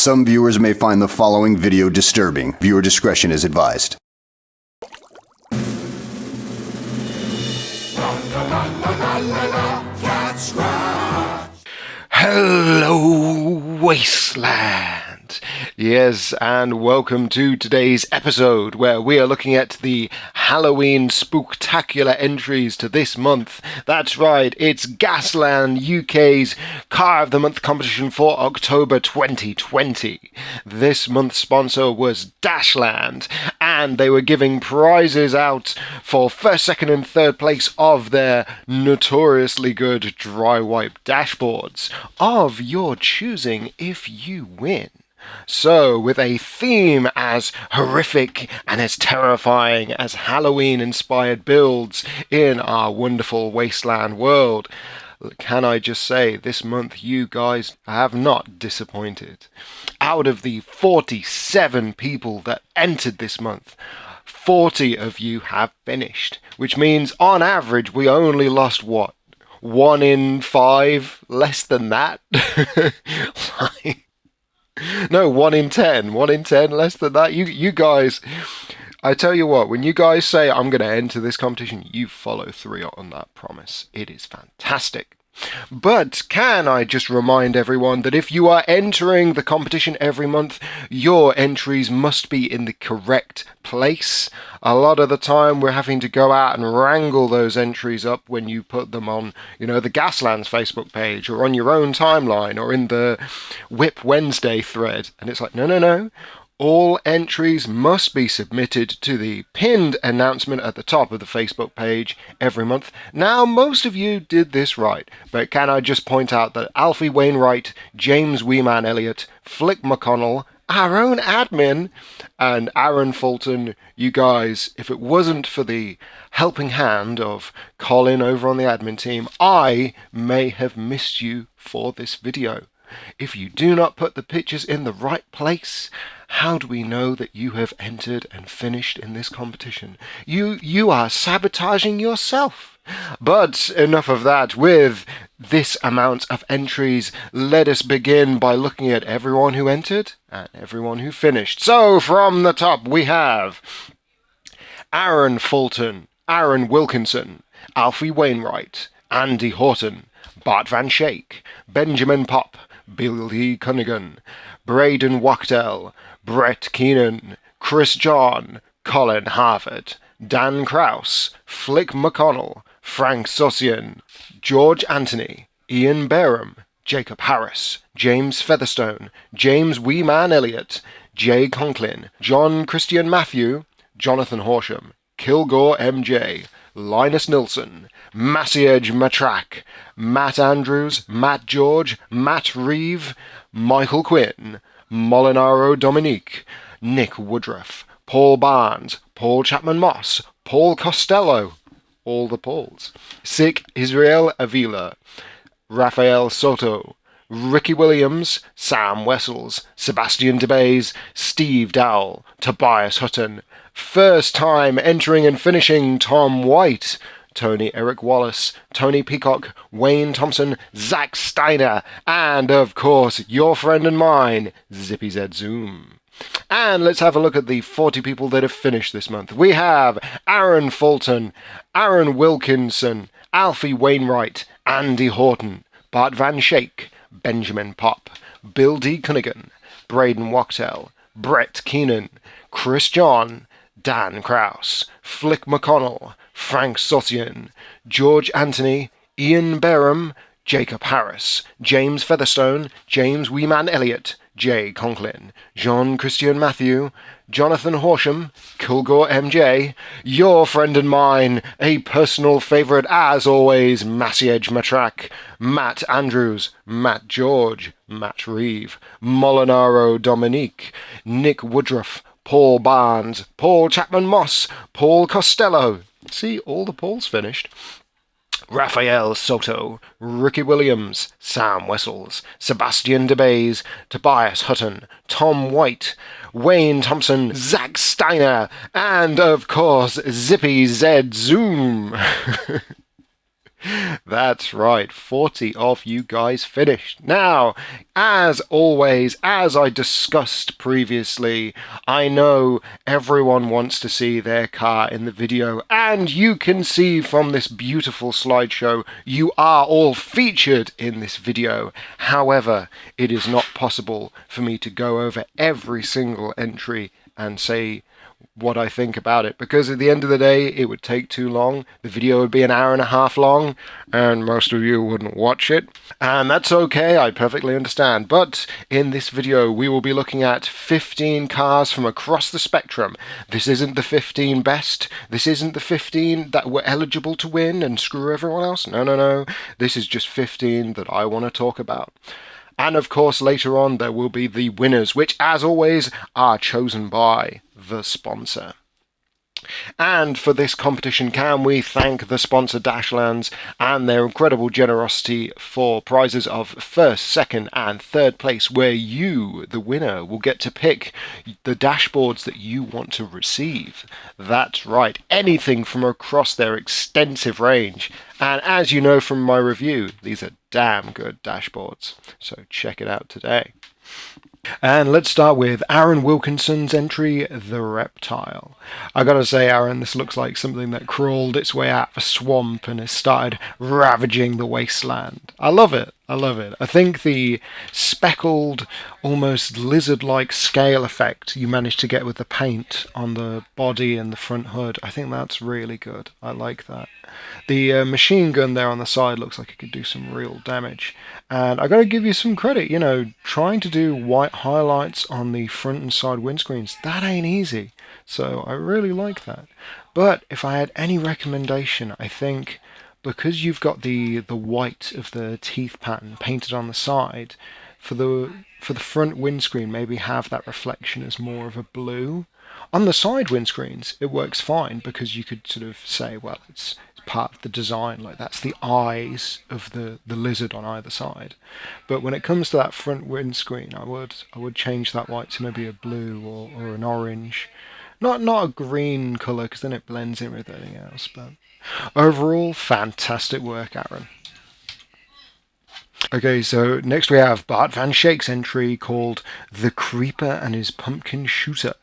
Some viewers may find the following video disturbing. Viewer discretion is advised. Hello, Wasteland! Yes, and welcome to today's episode where we are looking at the Halloween spook-tacular entries to this month. That's right, it's Gasland UK's Car of the Month competition for October 2020. This month's sponsor was Dashland, and they were giving prizes out for first, second and third place of their notoriously good dry wipe dashboards of your choosing if you win. So, with a theme as horrific and as terrifying as Halloween-inspired builds in our wonderful Wasteland world, can I just say, this month you guys have not disappointed. Out of the 47 people that entered this month, 40 of you have finished, which means on average we only lost what? 1 in 5? Less than that? No, 1 in 10. 1 in 10, less than that. You guys, I tell you what, when you guys say I'm going to enter this competition, you follow through on that promise. It is fantastic. But can I just remind everyone that if you are entering the competition every month, your entries must be in the correct place. A lot of the time we're having to go out and wrangle those entries up when you put them on, the Gaslands Facebook page or on your own timeline or in the Whip Wednesday thread. And it's like, no. All entries must be submitted to the pinned announcement at the top of the Facebook page every month. Now, most of you did this right, but can I just point out that Alfie Wainwright, James Weeman Elliott, Flick McConnell, our own admin, and Aaron Fulton, you guys, if it wasn't for the helping hand of Colin over on the admin team, I may have missed you for this video. If you do not put the pictures in the right place, how do we know that you have entered and finished in this competition? You are sabotaging yourself. But enough of that. With this amount of entries, let us begin by looking at everyone who entered and everyone who finished. So from the top we have Aaron Fulton, Aaron Wilkinson, Alfie Wainwright, Andy Horton, Bart Van Shake, Benjamin Pop, Billy Cunningham, Braden Wachtell, Brett Keenan, Chris John, Colin Harvard, Dan Krause, Flick McConnell, Frank Sossian, George Anthony, Ian Barham, Jacob Harris, James Featherstone, James Weeman Elliott, Jay Conklin, John Christian Matthew, Jonathan Horsham, Kilgore MJ, Linus Nilsson, Massiege Matrak, Matt Andrews, Matt George, Matt Reeve, Michael Quinn, Molinaro Dominique, Nick Woodruff, Paul Barnes, Paul Chapman Moss, Paul Costello, all the Pauls, Sick Israel Avila, Raphael Soto, Ricky Williams, Sam Wessels, Sebastian DeBays, Steve Dowell, Tobias Hutton, first time entering and finishing Tom White, Tony Eric Wallace, Tony Peacock, Wayne Thompson, Zach Steiner, and of course your friend and mine, Zippy Z Zoom. And let's have a look at the 40 people that have finished this month. We have Aaron Fulton, Aaron Wilkinson, Alfie Wainwright, Andy Horton, Bart Van Shake, Benjamin Pop, Bill D. Cunningham, Braden Wachtell, Brett Keenan, Chris John, Dan Krause, Flick McConnell, Frank Sossian, George Anthony, Ian Barham, Jacob Harris, James Featherstone, James Weeman Elliott, Jay Conklin, Jean Christian Matthew, Jonathan Horsham, Kilgore MJ, your friend and mine, a personal favourite as always, Massiege Matrak, Matt Andrews, Matt George, Matt Reeve, Molinaro Dominique, Nick Woodruff, Paul Barnes, Paul Chapman Moss, Paul Costello. See, all the Pauls finished. Raphael Soto, Ricky Williams, Sam Wessels, Sebastian DeBays, Tobias Hutton, Tom White, Wayne Thompson, Zach Steiner, and of course Zippy Z Zoom. That's right, 40 of you guys finished. Now, as always, as I discussed previously, I know everyone wants to see their car in the video, and you can see from this beautiful slideshow, you are all featured in this video. However, it is not possible for me to go over every single entry and say what I think about it, because at the end of the day it would take too long. The video would be an hour and a half long and most of you wouldn't watch it, and that's okay, I perfectly understand. But in this video we will be looking at 15 cars from across the spectrum. This isn't the 15 best, this isn't the 15 that were eligible to win and screw everyone else. No, this is just 15 that I want to talk about. And of course, later on, there will be the winners, which, as always, are chosen by the sponsor. And for this competition, can we thank the sponsor Gaslands and their incredible generosity for prizes of first, second, and third place, where you, the winner, will get to pick the dashboards that you want to receive. That's right, anything from across their extensive range. And as you know from my review, these are damn good dashboards. So check it out today. And let's start with Aaron Wilkinson's entry, The Reptile. I gotta say, Aaron, this looks like something that crawled its way out of a swamp and has started ravaging the wasteland. I love it. I love it. I think the speckled, almost lizard-like scale effect you managed to get with the paint on the body and the front hood, I think that's really good. I like that. The machine gun there on the side looks like it could do some real damage. And I gotta give you some credit, you know, trying to do white highlights on the front and side windscreens, that ain't easy. So I really like that. But if I had any recommendation, I think because you've got the white of the teeth pattern painted on the side, for the front windscreen, maybe have that reflection as more of a blue. On the side windscreens, it works fine because you could sort of say, well, it's part of the design, like that's the eyes of the lizard on either side. But when it comes to that front windscreen, I would change that white to maybe a blue or an orange. Not a green colour, because then it blends in with everything else. But overall, fantastic work, Aaron. Okay, so next we have Bart Van Schaik's entry called The Creeper and His Pumpkin Shooter.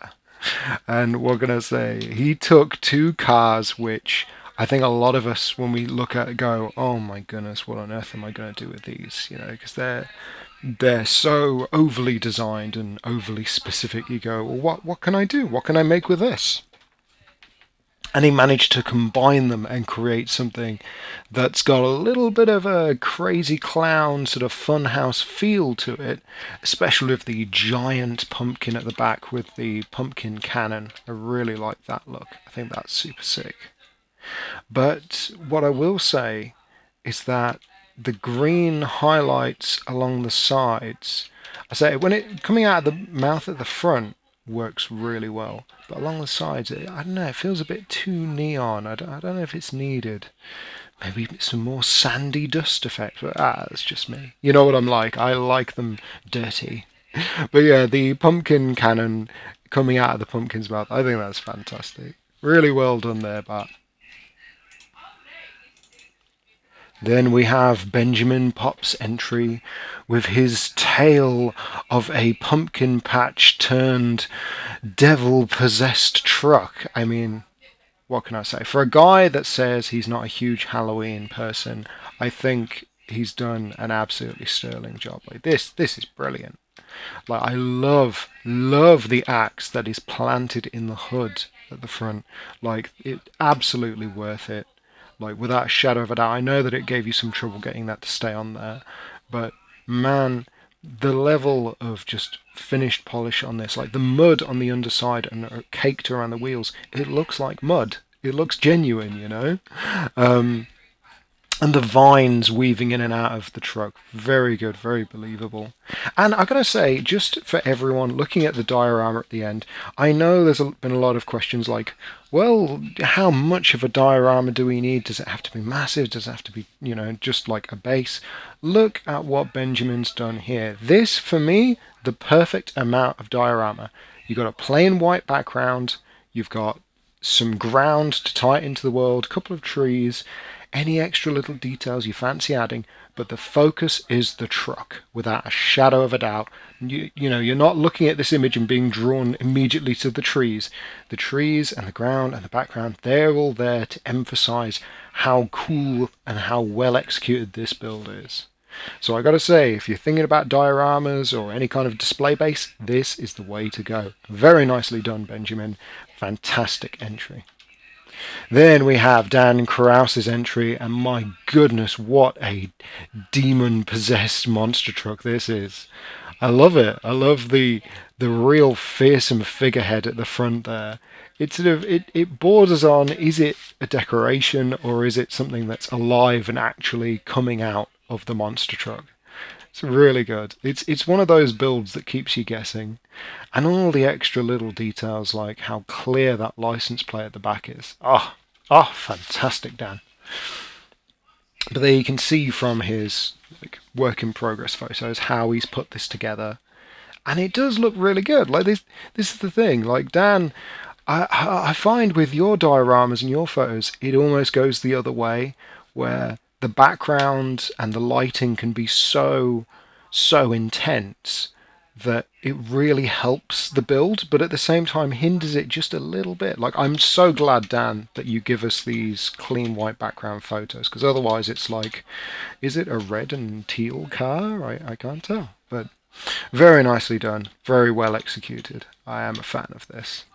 And we're going to say he took two cars which I think a lot of us, when we look at it, go, oh my goodness, what on earth am I going to do with these? You know, because they're so overly designed and overly specific. You go, well, what can I do? What can I make with this? And he managed to combine them and create something that's got a little bit of a crazy clown sort of funhouse feel to it, especially with the giant pumpkin at the back with the pumpkin cannon. I really like that look. I think that's super sick. But what I will say is that the green highlights along the sides, I say when it coming out of the mouth at the front works really well, but along the sides, I don't know, it feels a bit too neon. I don't know if it's needed. Maybe some more sandy dust effect, but that's just me. You know what I'm like. I like them dirty. But yeah, the pumpkin cannon coming out of the pumpkin's mouth, I think that's fantastic. Really well done there, Bat. Then we have Benjamin Pop's entry with his tale of a pumpkin patch turned devil-possessed truck. I mean, what can I say? For a guy that says he's not a huge Halloween person, I think he's done an absolutely sterling job. Like this is brilliant. Like I love the axe that is planted in the hood at the front. Like it absolutely worth it. Like without a shadow of a doubt. I know that it gave you some trouble getting that to stay on there, but man, the level of just finished polish on this, like the mud on the underside and caked around the wheels, it looks like mud. It looks genuine, you know. And the vines weaving in and out of the truck, very good, very believable. And I gotta say, just for everyone looking at the diorama at the end, I know there's been a lot of questions like, well, how much of a diorama do we need? Does it have to be massive? Does it have to be, you know, just like a base? Look at what Benjamin's done here. This, for me, the perfect amount of diorama. You've got a plain white background, you've got some ground to tie it into the world, a couple of trees. any extra little details you fancy adding, but the focus is the truck, without a shadow of a doubt. You know, you're not looking at this image and being drawn immediately to the trees. The trees and the ground and the background, they're all there to emphasize how cool and how well executed this build is. So I gotta say, if you're thinking about dioramas or any kind of display base, this is the way to go. Very nicely done, Benjamin. Fantastic entry. Then we have Dan Krause's entry, and my goodness, what a demon-possessed monster truck this is. I love it. I love the real fearsome figurehead at the front there. It borders on, is it a decoration or is it something that's alive and actually coming out of the monster truck? It's really good. It's one of those builds that keeps you guessing. And all the extra little details, like how clear that license plate at the back is. Fantastic, Dan. But there you can see from his work in progress photos how he's put this together. And it does look really good. Like this is the thing. Like Dan, I find with your dioramas and your photos, it almost goes the other way, where the background and the lighting can be so intense that it really helps the build, but at the same time hinders it just a little bit. Like, I'm so glad, Dan, that you give us these clean white background photos, because otherwise it's like, is it a red and teal car? I can't tell. But very nicely done, very well executed. I am a fan of this.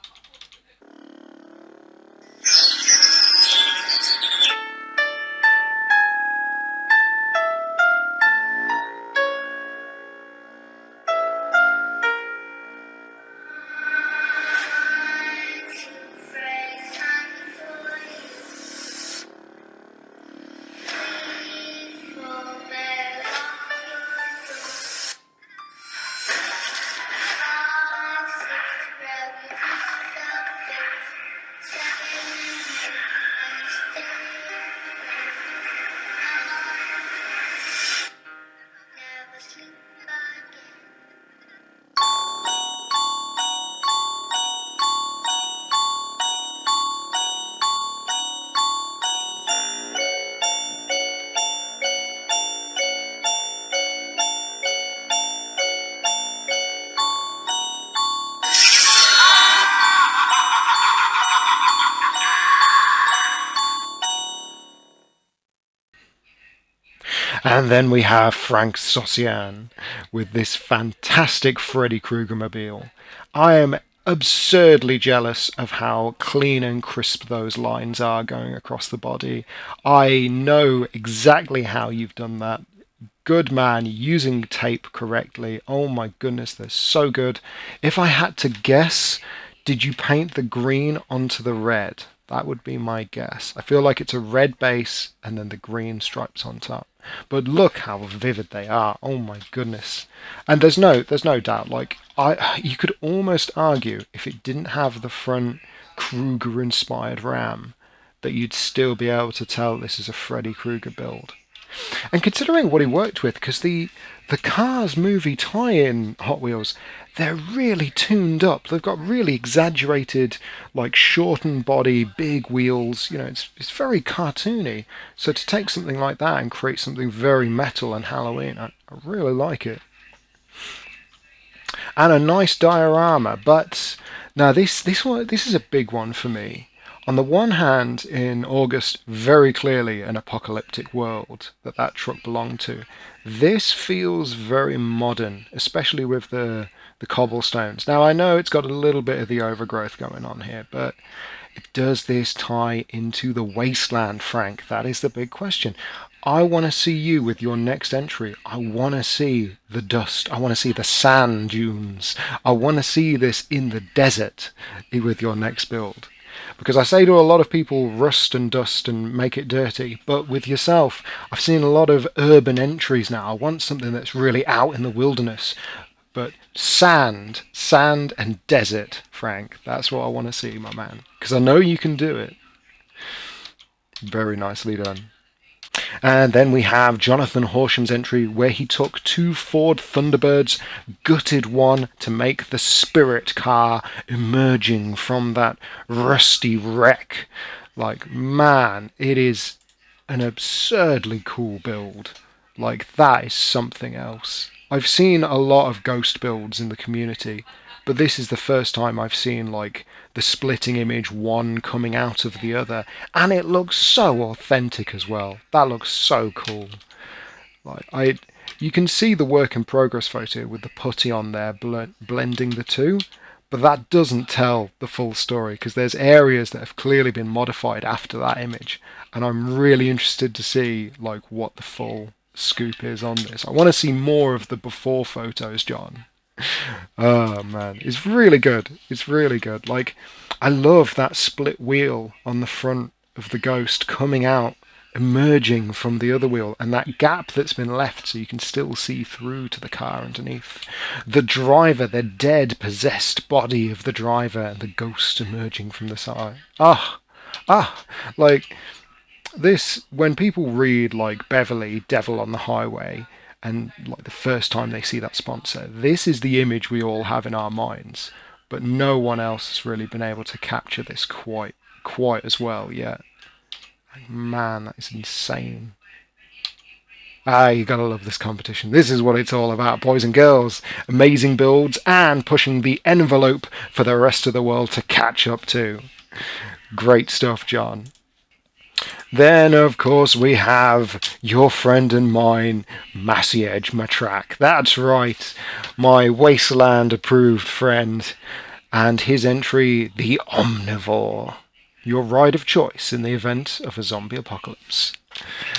And then we have Frank Sossian with this fantastic Freddy Krueger mobile. I am absurdly jealous of how clean and crisp those lines are going across the body. I know exactly how you've done that. Good man, using tape correctly. Oh my goodness, they're so good. If I had to guess, did you paint the green onto the red? That would be my guess. I feel like it's a red base and then the green stripes on top. But look how vivid they are. Oh my goodness. And there's no doubt, like, you could almost argue if it didn't have the front Krueger inspired ram, that you'd still be able to tell this is a Freddy Krueger build. And considering what he worked with, because the Cars movie tie-in Hot Wheels, they're really tuned up. They've got really exaggerated, like, shortened body, big wheels. You know, it's very cartoony. So to take something like that and create something very metal and Halloween, I really like it. And a nice diorama, but now this is a big one for me. On the one hand, in August, very clearly an apocalyptic world that truck belonged to. This feels very modern, especially with the cobblestones. Now, I know it's got a little bit of the overgrowth going on here, but does this tie into the Wasteland, Frank? That is the big question. I want to see you with your next entry. I want to see the dust. I want to see the sand dunes. I want to see this in the desert with your next build. Because I say to a lot of people, rust and dust and make it dirty. But with yourself, I've seen a lot of urban entries now. I want something that's really out in the wilderness. But sand and desert, Frank. That's what I want to see, my man. Because I know you can do it. Very nicely done. And then we have Jonathan Horsham's entry where he took two Ford Thunderbirds, gutted one to make the Spirit car emerging from that rusty wreck. Like, man, it is an absurdly cool build. Like, that is something else. I've seen a lot of ghost builds in the community, but this is the first time I've seen, like, the splitting image, one coming out of the other, and it looks so authentic as well. That looks so cool. You can see the work in progress photo with the putty on there blending the two, but that doesn't tell the full story because there's areas that have clearly been modified after that image, and I'm really interested to see like what the full scoop is on this. I want to see more of the before photos, John. Oh man, it's really good. It's really good. Like, I love that split wheel on the front of the ghost coming out, emerging from the other wheel, and that gap that's been left so you can still see through to the car underneath. The driver, the dead, possessed body of the driver, and the ghost emerging from the side. Like, this, when people read like Beverly, Devil on the Highway, and like the first time they see that sponsor, this is the image we all have in our minds, but no one else has really been able to capture this quite as well yet. Man, that is insane. You gotta love this competition. This is what it's all about, boys and girls. Amazing builds and pushing the envelope for the rest of the world to catch up to. Great stuff, John. Then, of course, we have your friend and mine, Massiedge Matrak. That's right, my Wasteland approved friend. And his entry, the Omnivore. Your ride of choice in the event of a zombie apocalypse.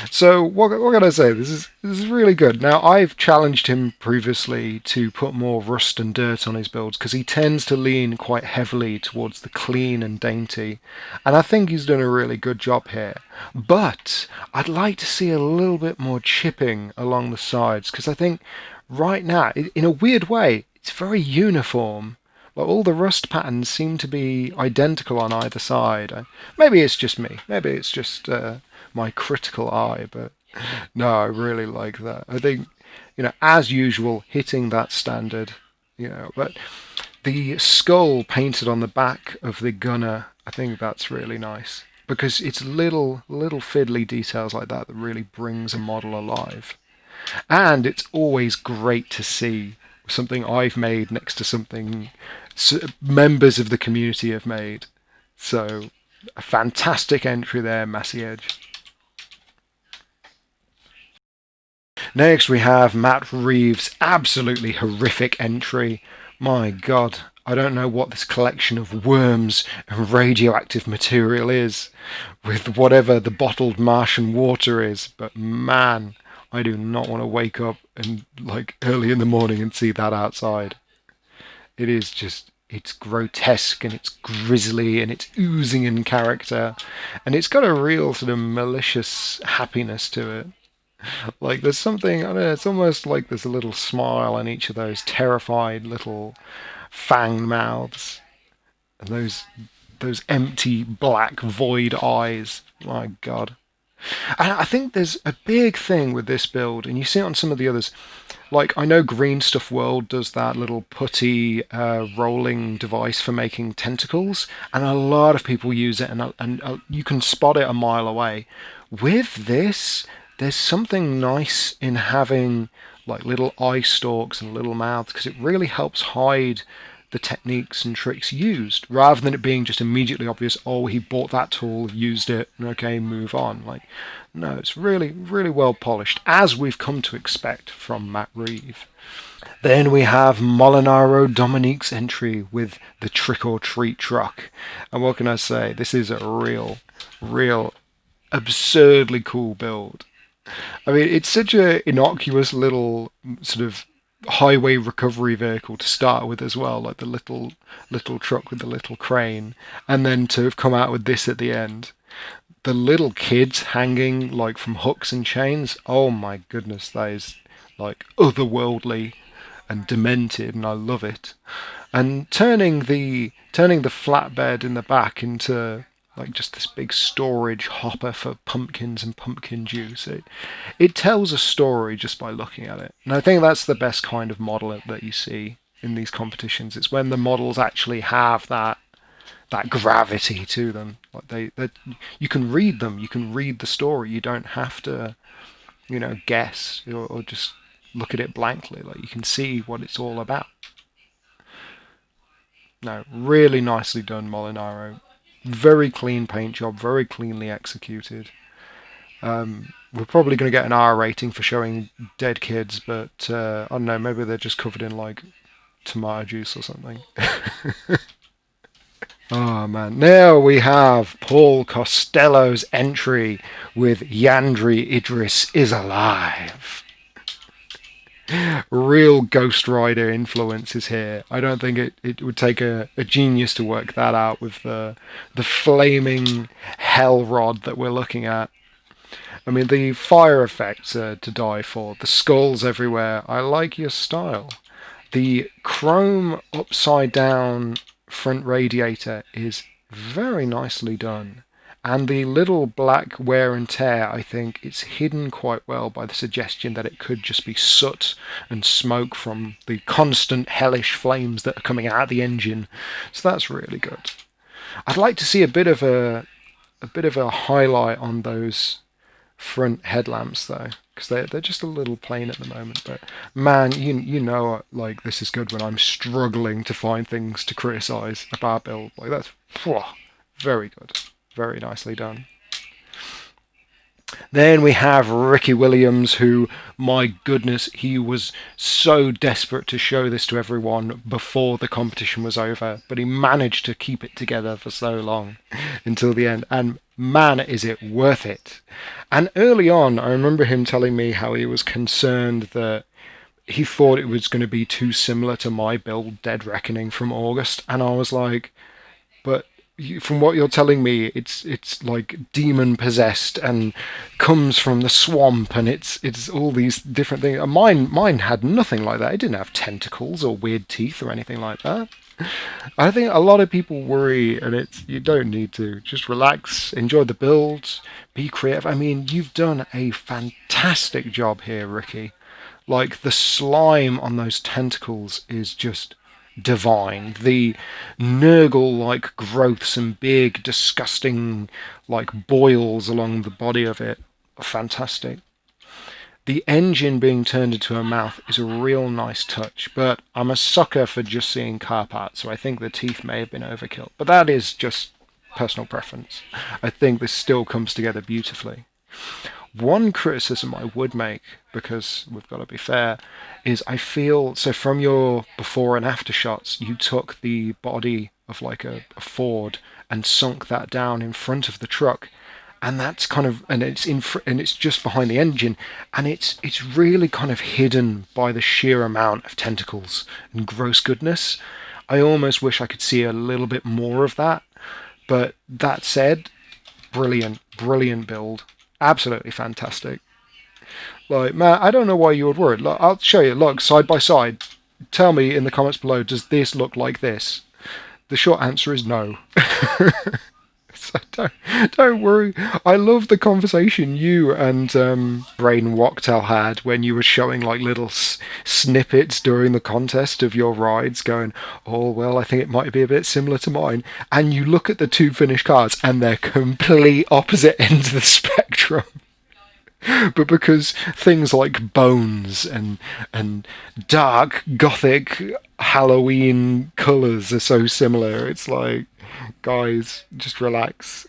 So, what can I say? This is really good. Now, I've challenged him previously to put more rust and dirt on his builds because he tends to lean quite heavily towards the clean and dainty, and I think he's done a really good job here. But I'd like to see a little bit more chipping along the sides because I think right now, in a weird way, it's very uniform. Like, all the rust patterns seem to be identical on either side. Maybe it's just me. Maybe it's just my critical eye, but no, I really like that. I think, as usual, hitting that standard, but the skull painted on the back of the gunner, I think that's really nice because it's little fiddly details like that that really brings a model alive. And it's always great to see something I've made next to something members of the community have made. So, a fantastic entry there, Massiedge. Next we have Matt Reeves' absolutely horrific entry. My god, I don't know what this collection of worms and radioactive material is, with whatever the bottled Martian water is, but man, I do not want to wake up and like early in the morning and see that outside. It is just, it's grotesque and it's grisly and it's oozing in character, and it's got a real sort of malicious happiness to it. Like, there's something, I don't know, it's almost like there's a little smile on each of those terrified little fanged mouths, and those empty black void eyes. My god. And I think there's a big thing with this build, and you see it on some of the others. Like, I know Green Stuff World does that little putty rolling device for making tentacles, and a lot of people use it, and you can spot it a mile away. With this, there's something nice in having like little eye stalks and little mouths because it really helps hide the techniques and tricks used, rather than it being just immediately obvious, oh, he bought that tool, used it, okay, move on. Like, no, it's really, really well polished, as we've come to expect from Matt Reeve. Then we have Molinaro Dominique's entry with the Trick or Treat truck. And what can I say? This is a real, absurdly cool build. I mean, it's such a innocuous little sort of highway recovery vehicle to start with as well, like the little truck with the little crane, and then to have come out with this at the end. The little kids hanging like from hooks and chains. Oh my goodness, that is like otherworldly and demented, and I love it. And turning the flatbed in the back into like just this big storage hopper for pumpkins and pumpkin juice. It tells a story just by looking at it. And I think that's the best kind of model that you see in these competitions. It's when the models actually have that that gravity to them. Like they you can read them, you can read the story. You don't have to, guess or just look at it blankly. Like you can see what it's all about. No, really nicely done, Molinaro. Very clean paint job, very cleanly executed. We're probably going to get an R rating for showing dead kids, but I don't know, maybe they're just covered in like tomato juice or something. Oh man, now we have Paul Costello's entry with Yandri Idris is alive. Real Ghost Rider influences here. I don't think it would take a genius to work that out with the flaming hell rod that we're looking at. I mean, the fire effects are to die for. The skulls everywhere. I like your style. The chrome upside down front radiator is very nicely done. And the little black wear and tear, I think, it's hidden quite well by the suggestion that it could just be soot and smoke from the constant hellish flames that are coming out of the engine. So that's really good. I'd like to see a bit of a highlight on those front headlamps though, because they're just a little plain at the moment. But man, you know, like this is good when I'm struggling to find things to criticise about a build. Like that's very good, very nicely done. Then we have Ricky Williams, who, my goodness, he was so desperate to show this to everyone before the competition was over, but he managed to keep it together for so long until the end. And man, is it worth it. And early on, I remember him telling me how he was concerned that he thought it was going to be too similar to my build, Dead Reckoning from August. And I was like, but from what you're telling me, it's like demon possessed and comes from the swamp, and it's all these different things. Mine had nothing like that. It didn't have tentacles or weird teeth or anything like that. I think a lot of people worry, and you don't need to. Just relax, enjoy the build, be creative. I mean, you've done a fantastic job here, Ricky. Like the slime on those tentacles is just divine. The Nurgle-like growths and big, disgusting, like boils along the body of it are fantastic. The engine being turned into a mouth is a real nice touch, but I'm a sucker for just seeing car parts, so I think the teeth may have been overkill. But that is just personal preference. I think this still comes together beautifully. One criticism I would make, because we've got to be fair, is I feel, so from your before and after shots, you took the body of like a Ford and sunk that down in front of the truck, and that's kind of, and it's just behind the engine, and it's really kind of hidden by the sheer amount of tentacles and gross goodness. I almost wish I could see a little bit more of that, but that said, brilliant build. Absolutely fantastic. Like, man, I don't know why you would worry. Look, I'll show you. Look, side by side. Tell me in the comments below, does this look like this? The short answer is no. So don't worry. I love the conversation you and Brain Wachtel had when you were showing like little snippets during the contest of your rides, going, oh well, I think it might be a bit similar to mine. And you look at the two finished cars, and they're complete opposite ends of the spectrum. But because things like bones and dark gothic Halloween colours are so similar, it's like, guys, just relax.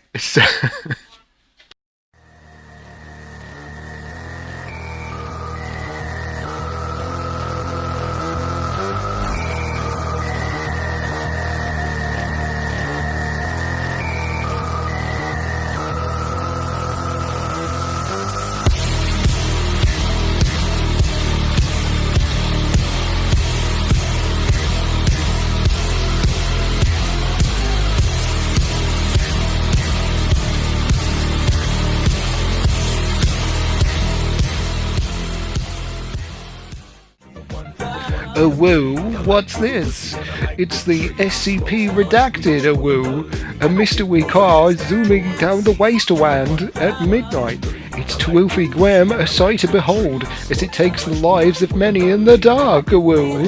A woo, what's this? It's the SCP Redacted, a woo, a mystery car zooming down the wasteland at midnight. It's Twilfie Gwem, a sight to behold, as it takes the lives of many in the dark, a woo.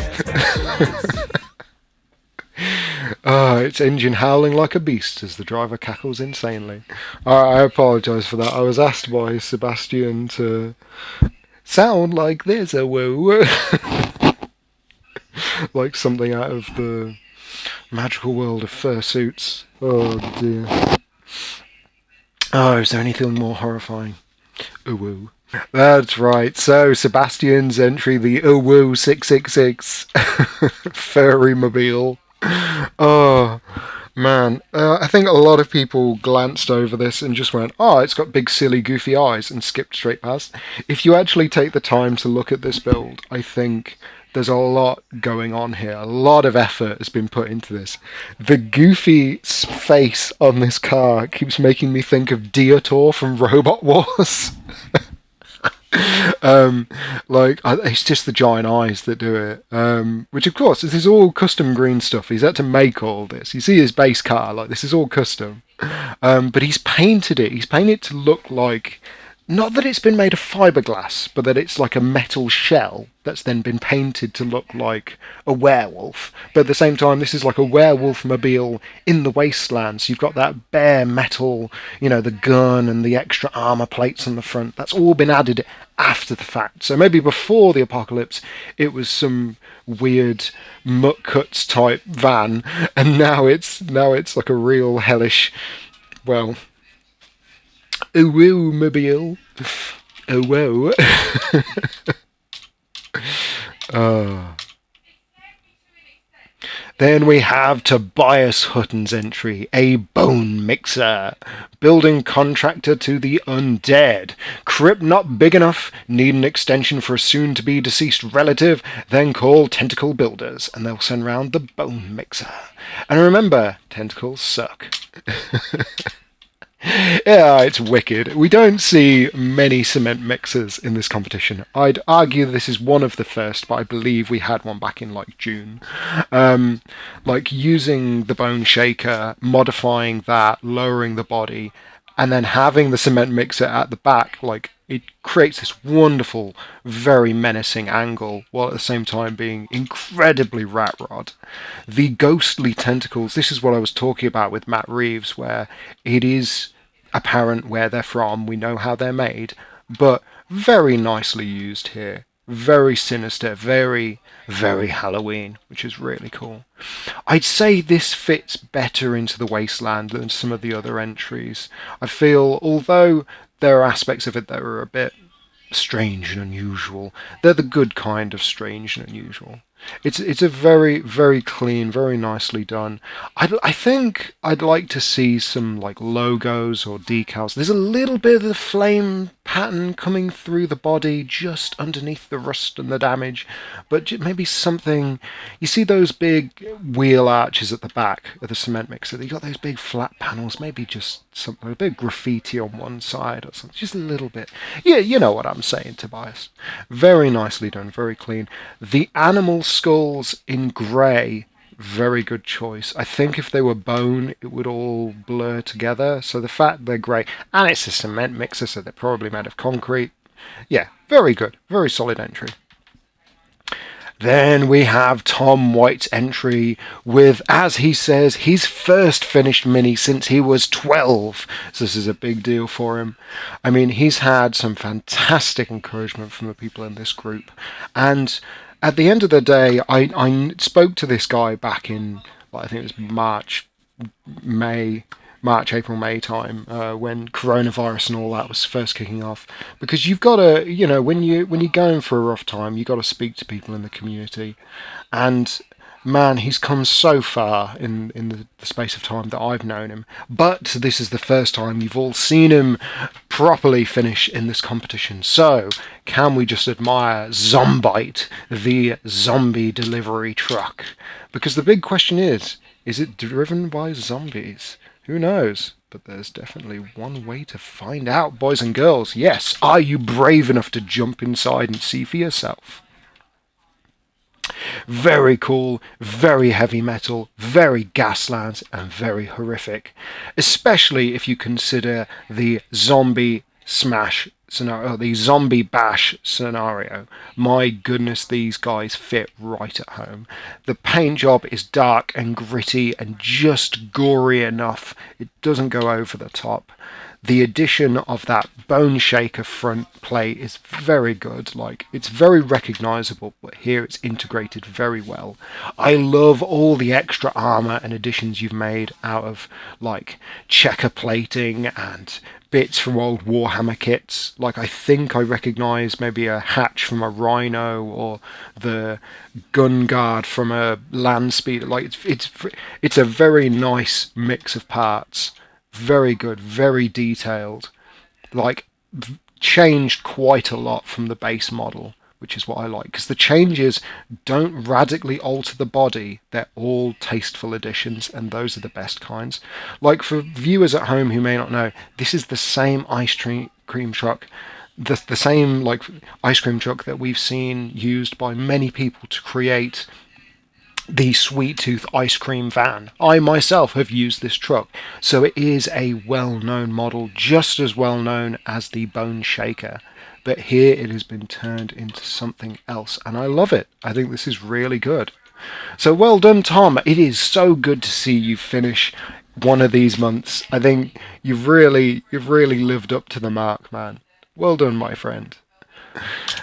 Its engine howling like a beast as the driver cackles insanely. I apologise for that. I was asked by Sebastian to sound like this, a woo, like something out of the magical world of fursuits. Oh dear. Oh, is there anything more horrifying? Woo. That's right. So Sebastian's entry, the Woo 666 furry mobile. Oh man, I think a lot of people glanced over this and just went, "Oh, it's got big, silly, goofy eyes," and skipped straight past. If you actually take the time to look at this build, I think there's a lot going on here. A lot of effort has been put into this. The goofy face on this car keeps making me think of Diotor from Robot Wars. It's just the giant eyes that do it. Which of course, this is all custom green stuff. He's had to make all this. You see his base car, like this is all custom. But he's painted it. He's painted it to look like, not that it's been made of fiberglass, but that it's like a metal shell that's then been painted to look like a werewolf. But at the same time, this is like a werewolf mobile in the Wasteland. So you've got that bare metal, the gun and the extra armor plates on the front. That's all been added after the fact. So maybe before the apocalypse, it was some weird mutt cuts type van, and now it's like a real hellish, well, oh whoa, mobile. Oh whoa. Then we have Tobias Hutton's entry, a bone mixer, building contractor to the undead. Crypt not big enough, need an extension for a soon-to-be deceased relative, then call tentacle builders, and they'll send round the bone mixer. And remember, tentacles suck. Yeah, it's wicked. We don't see many cement mixers in this competition. I'd argue this is one of the first, but I believe we had one back in June. Using the bone shaker, modifying that, lowering the body, and then having the cement mixer at the back, it creates this wonderful, very menacing angle, while at the same time being incredibly rat rod. The ghostly tentacles, this is what I was talking about with Matt Reeves, where it is apparent where they're from, we know how they're made, but very nicely used here. Very sinister, very, very Halloween, which is really cool. I'd say this fits better into the Wasteland than some of the other entries. I feel, although there are aspects of it that are a bit strange and unusual, they're the good kind of strange and unusual. It's a very, very clean, very nicely done. I think I'd like to see some logos or decals. There's a little bit of the flame pattern coming through the body just underneath the rust and the damage, but maybe something. You see those big wheel arches at the back of the cement mixer? You got those big flat panels. Maybe just something, a bit of graffiti on one side or something, just a little bit. Yeah, you know what I'm saying, Tobias. Very nicely done, very clean. The animal skulls in grey, very good choice. I think if they were bone, it would all blur together. So the fact they're grey, and it's a cement mixer, so they're probably made of concrete. Yeah, very good, very solid entry. Then we have Tom White's entry with, as he says, his first finished mini since he was 12. So this is a big deal for him. I mean, he's had some fantastic encouragement from the people in this group. And at the end of the day, I spoke to this guy back in, I think it was March, April, May time, when coronavirus and all that was first kicking off. Because you've got to, when you're going for a rough time, you've got to speak to people in the community. And man, he's come so far in the space of time that I've known him. But this is the first time you've all seen him properly finish in this competition. So, can we just admire Zombite, the zombie delivery truck? Because the big question is it driven by zombies? Who knows? But there's definitely one way to find out, boys and girls. Yes, are you brave enough to jump inside and see for yourself? Very cool, very heavy metal, very Gaslands, and very horrific. Especially if you consider the zombie smash scenario, the zombie bash scenario, my goodness, these guys fit right at home. The paint job is dark and gritty and just gory enough. It doesn't go over the top. The addition of that bone shaker front plate is very good. Like, it's very recognizable, but here it's integrated very well. I love all the extra armor and additions you've made out of, like, checker plating and bits from old Warhammer kits. Like, I think I recognize maybe a hatch from a Rhino or the gun guard from a land speeder. Like, it's a very nice mix of parts. Very good, very detailed. Like, changed quite a lot from the base model, which is what I like, because the changes don't radically alter the body. They're all tasteful additions, and those are the best kinds. Like, for viewers at home who may not know, this is the same ice cream truck, the same like ice cream truck that we've seen used by many people to create the Sweet Tooth ice cream van. I myself have used this truck, so it is a well-known model, just as well known as the Bone Shaker. But here it has been turned into something else, and I love it. I think this is really good. So well done, Tom. It is so good to see you finish one of these months. I think you've really lived up to the mark, man. Well done, my friend.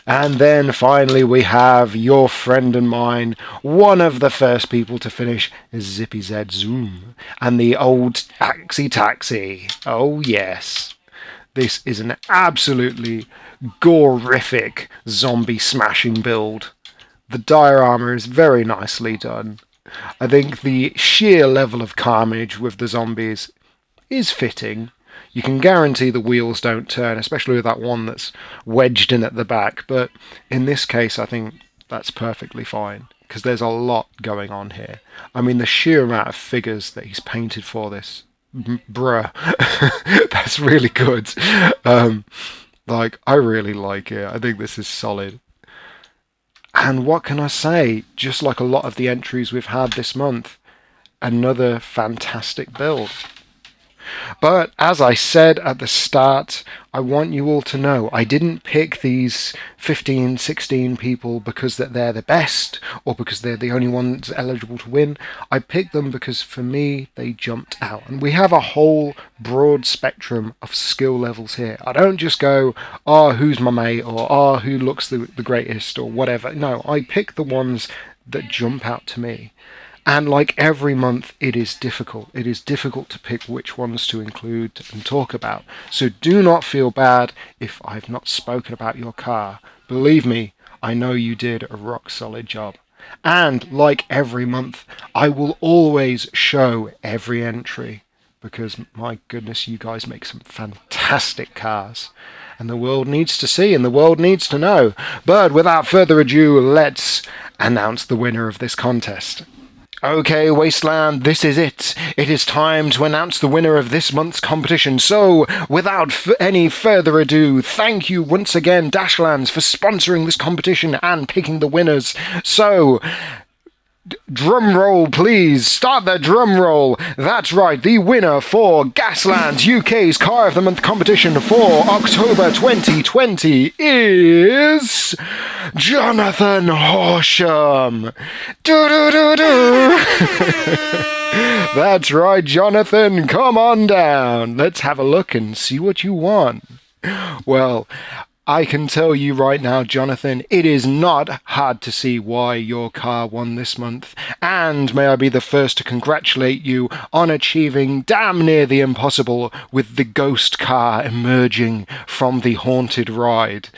And then finally we have your friend and mine, one of the first people to finish Zippy Z Zoom, and the old Taxi Taxi. Oh yes. This is an absolutely gorific zombie smashing build. The dire armor is very nicely done. I think the sheer level of carnage with the zombies is fitting. You can guarantee the wheels don't turn, especially with that one that's wedged in at the back. But in this case, I think that's perfectly fine, because there's a lot going on here. I mean, the sheer amount of figures that he's painted for this, bruh, that's really good. Like, I really like it. I think this is solid. And what can I say? Just like a lot of the entries we've had this month, another fantastic build. But as I said at the start, I want you all to know I didn't pick these 15, 16 people because that they're the best or because they're the only ones eligible to win. I picked them because for me they jumped out. And we have a whole broad spectrum of skill levels here. I don't just go, who's my mate, or who looks the greatest, or whatever. No, I pick the ones that jump out to me. And like every month, it is difficult. It is difficult to pick which ones to include and talk about. So do not feel bad if I've not spoken about your car. Believe me, I know you did a rock solid job. And like every month, I will always show every entry, because my goodness, you guys make some fantastic cars. And the world needs to see and the world needs to know. But without further ado, let's announce the winner of this contest. Okay, Wasteland, this is it. It is time to announce the winner of this month's competition. So, without any further ado, thank you once again, Dashlands, for sponsoring this competition and picking the winners. So, drum roll, please. Start the drum roll. That's right, the winner for Gaslands UK's Car of the Month competition for October 2020 is Jonathan Horsham. That's right, Jonathan. Come on down. Let's have a look and see what you won. Well, I can tell you right now, Jonathan, it is not hard to see why your car won this month. And may I be the first to congratulate you on achieving damn near the impossible with the ghost car emerging from the haunted ride.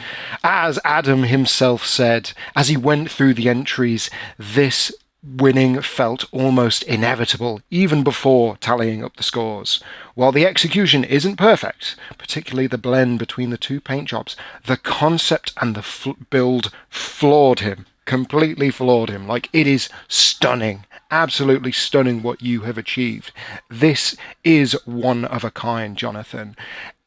As Adam himself said, as he went through the entries, this winning felt almost inevitable, even before tallying up the scores. While the execution isn't perfect, particularly the blend between the two paint jobs, the concept and the build floored him, completely floored him. Like, it is stunning, absolutely stunning what you have achieved. This is one of a kind, Jonathan.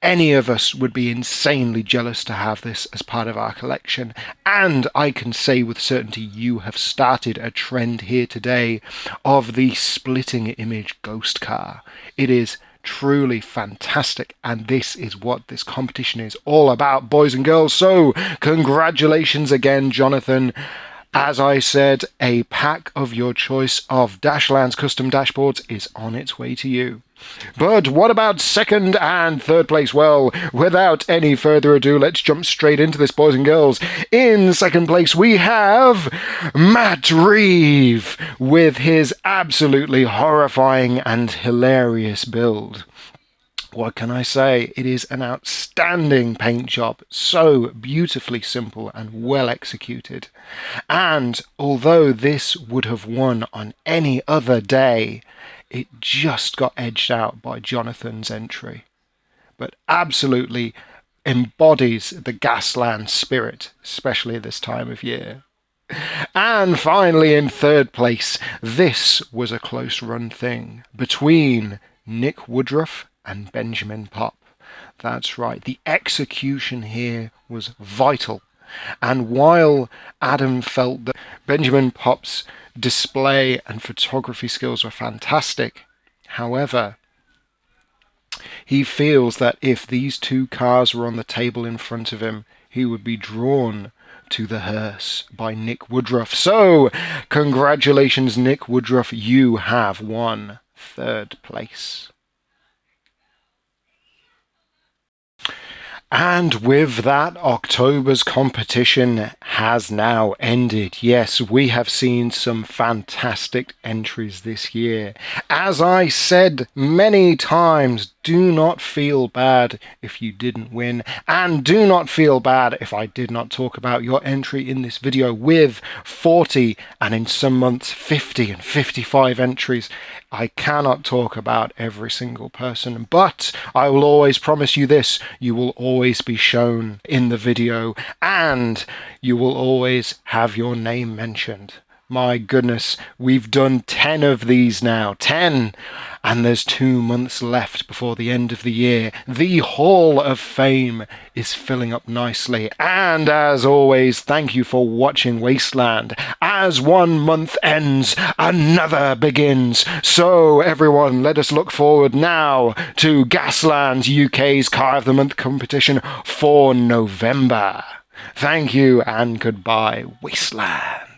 Any of us would be insanely jealous to have this as part of our collection, and I can say with certainty you have started a trend here today of the splitting image ghost car. It is truly fantastic, and this is what this competition is all about, boys and girls. So congratulations again, Jonathan. As I said, a pack of your choice of Dashlands custom dashboards is on its way to you. But what about second and third place? Well, without any further ado, let's jump straight into this, boys and girls. In second place, we have Matt Reeve with his absolutely horrifying and hilarious build. What can I say? It is an outstanding paint job, so beautifully simple and well executed. And although this would have won on any other day, it just got edged out by Jonathan's entry. But absolutely embodies the Gasland spirit, especially this time of year. And finally, in third place, this was a close run thing between Nick Woodruff and Benjamin Pop. That's right, the execution here was vital. And while Adam felt that Benjamin Pop's display and photography skills were fantastic, however, he feels that if these two cars were on the table in front of him, he would be drawn to the hearse by Nick Woodruff. So, congratulations, Nick Woodruff, you have won third place. And with that, October's competition has now ended. Yes, we have seen some fantastic entries this year. As I said many times, do not feel bad if you didn't win, and do not feel bad if I did not talk about your entry in this video. With 40 and in some months 50 and 55 entries, I cannot talk about every single person, but I will always promise you this: you will always be shown in the video and you will always have your name mentioned. My goodness, we've done 10 of these now. 10! And there's 2 months left before the end of the year. The Hall of Fame is filling up nicely. And as always, thank you for watching Wasteland. As 1 month ends, another begins. So everyone, let us look forward now to Gaslands UK's Car of the Month competition for November. Thank you and goodbye, Wasteland.